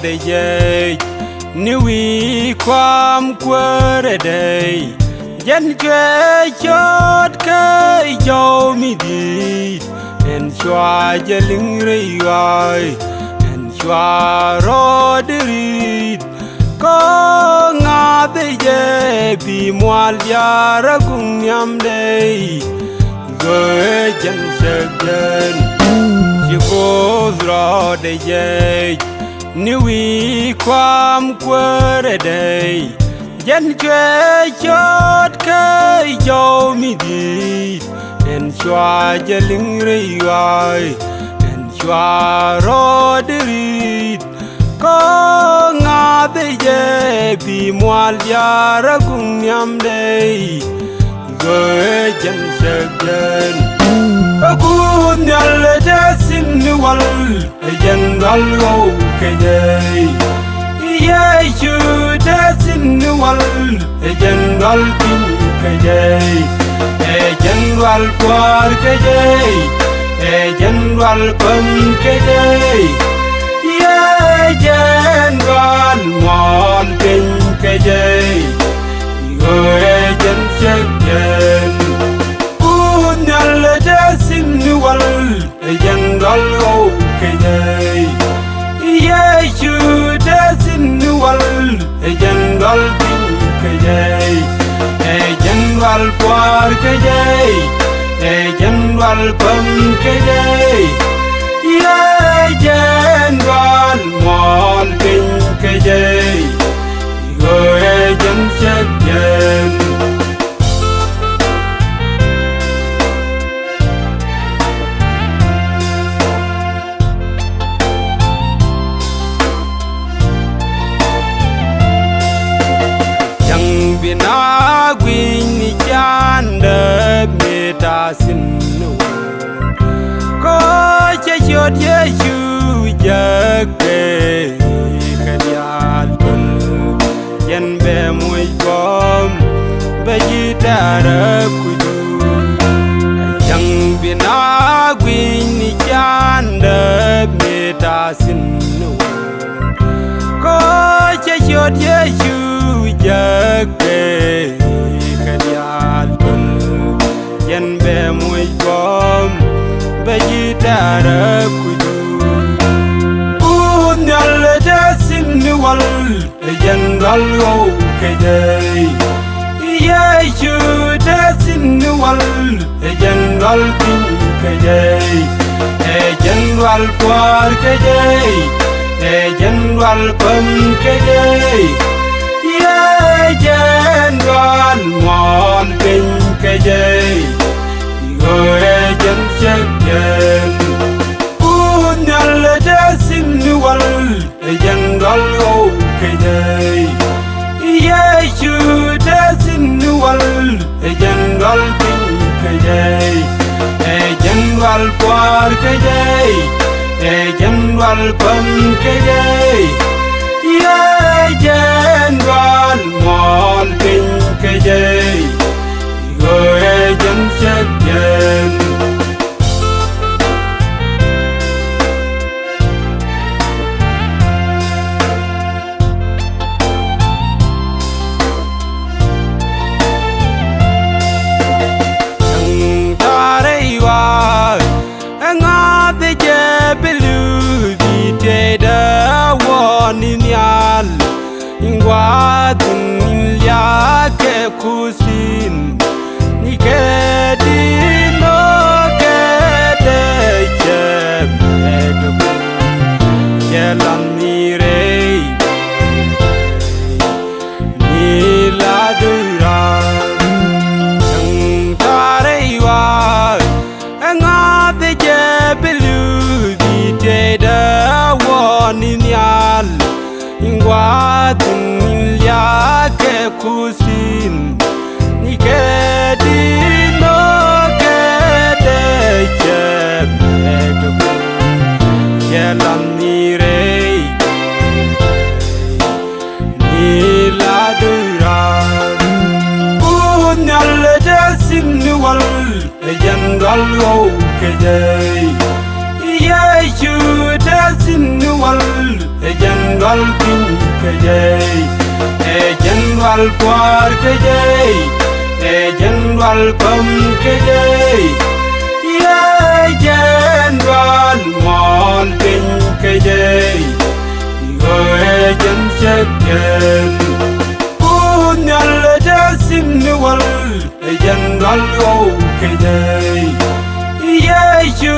ได้เย่นิวีความกว่าได้ยันเคยชดเคยเจ้ามีดีเห็นชัวจะลิงเรียยเห็นชัวรอดีก็งาได้เย่ปีมัวลยาระกุงยามได้เกยจันเสกันจิโกรอได้เย่นิวีความกว่าได้ยันเคยชดเคยเจ้ามีดีเห็นชัวจะลิงเรียยเห็นชัวรอดีก็งาได้เย่ปีมัวลยาระกุงยามได้เกยจันเสกันกูยันเลจะสินวัลยันวัลโอเคเย่ยัยชูจะสินวัลยันวัลปิงเคเย่ยันวัลควาร์เคเย่ยันวัลปันเคเย่ยันวัลมอลปิงเคเย่เกยจันเสกันสินวัลยันวัลโอเคเย่ยัยชูจะสินวัลยันวัลปิงเคเย่ยันวัลควาร์เคเย่ยันวัลปันเคเย่ยันวัลมอลปิงเคเย่เกยจันเสกันนาวิญญาณเดิมเมตาสินก็จะชดเยชูจะเกยขยานตุนยันเบมวยบอมเบจิตาระคุดูยังบินาวิญญาณเดิมเมตาสินก็จะชดเยชูจะเกยขยานตุนยันเบมวยบอมเบจิตาระคุดูอุนยันเลจะสินวัลยันวัลโอเคเย่ยัยชูจะสินวัลยันวัลปิงเคเย่ยันวัลควาร์เคเย่ยันวัลปันเคเย่ยันวัลมอลปิงเคเย่เกยจันเสกันอุนยันเลจะสินวัลยันวัลโอเคเย่ยัยชูจะสินวัลยันวัลปิงเคเย่ยันวัลควาร์เคเย่ยันวัลปันเคเย่ยันวัลมอลปิงเคเย่เกยจันเสกันIngwatin ya ke kusin ni ke dino ke de chebe yelan ni re ni la dura sang tare wa anga de chebelu di te da won ni nyal ingwatin ya ke kusin ni ke dino ke de chebe yelan ni re ni la dura unyal de sin wal yan gal o ke de Yeshu dasin wal Ejandal pin kajay Ejandal kwar kajay Ejandal pam kajay Ejandal mal pin kajay Ejan chakken Punyal dasin wal Ejandal o kajay Yeshu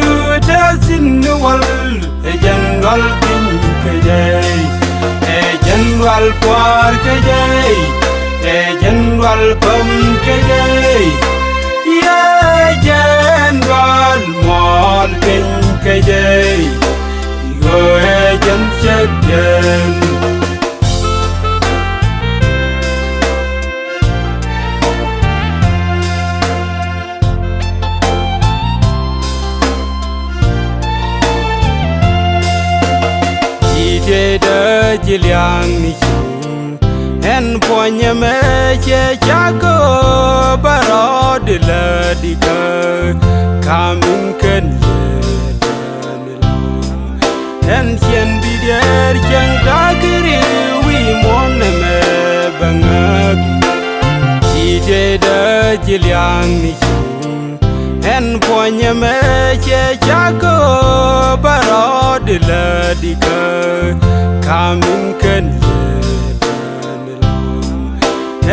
dasin wal Ejandal pin kajay Ejandal kwar kajay Ejandal pam kajay Ejandal mal pin kajay Ejan chakken Jeda jiliang ni chung En ponya me che chako barod la dika Kamin ken En chien bider chang dagiri wi mon me bangak Jeda jiliang ni chung En ponya me che chako barod la dika Kamin ken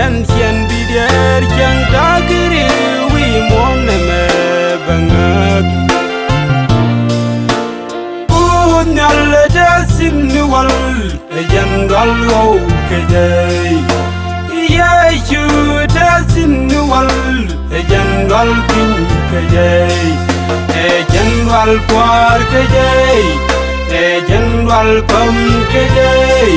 En chien bider chang dagiri wi mon me bangak Punyal dasin wal Ejandal o kajay Yeshu dasin wal Ejandal pin kajay Ejandal kwar kajay Ejandal pam kajay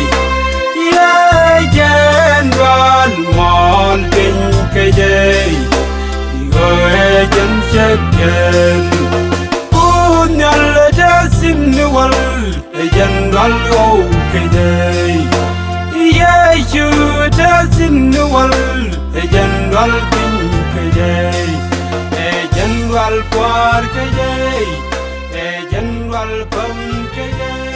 Ejandal mal pin kajay Ejan chakken Punyal dasin wal Ejandal o kajay Yeshu dasin wal Ejandal pin kajay Ejandal kwar kajay Ejandal pam kajay